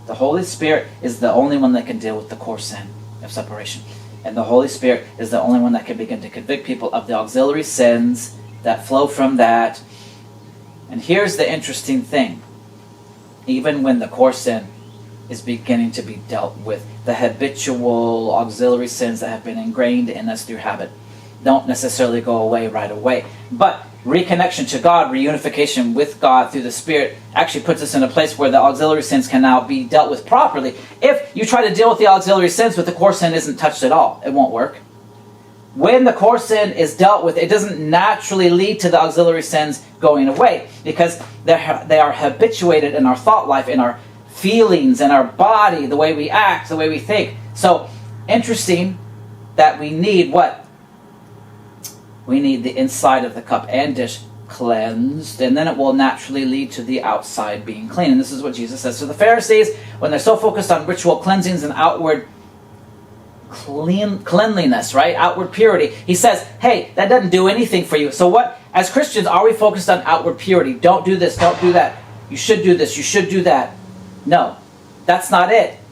The Holy Spirit is the only one that can deal with the core sin of separation. And the Holy Spirit is the only one that can begin to convict people of the auxiliary sins that flow from that. And here's the interesting thing. Even when the core sin is beginning to be dealt with, the habitual auxiliary sins that have been ingrained in us through habit don't necessarily go away right away. But reconnection to God, reunification with God through the Spirit actually puts us in a place where the auxiliary sins can now be dealt with properly. If you try to deal with the auxiliary sins but the core sin isn't touched at all, it won't work. When the core sin is dealt with, it doesn't naturally lead to the auxiliary sins going away, because they are habituated in our thought life, in our feelings, in our body, the way we act, the way we think. So, interesting that we need what? We need the inside of the cup and dish cleansed, and then it will naturally lead to the outside being clean. And this is what Jesus says to the Pharisees when they're so focused on ritual cleansings and outward cleanliness, right? Outward purity. He says, hey, that doesn't do anything for you. So what, as Christians, are we focused on outward purity? Don't do this, don't do that. You should do this, you should do that. No, that's not it.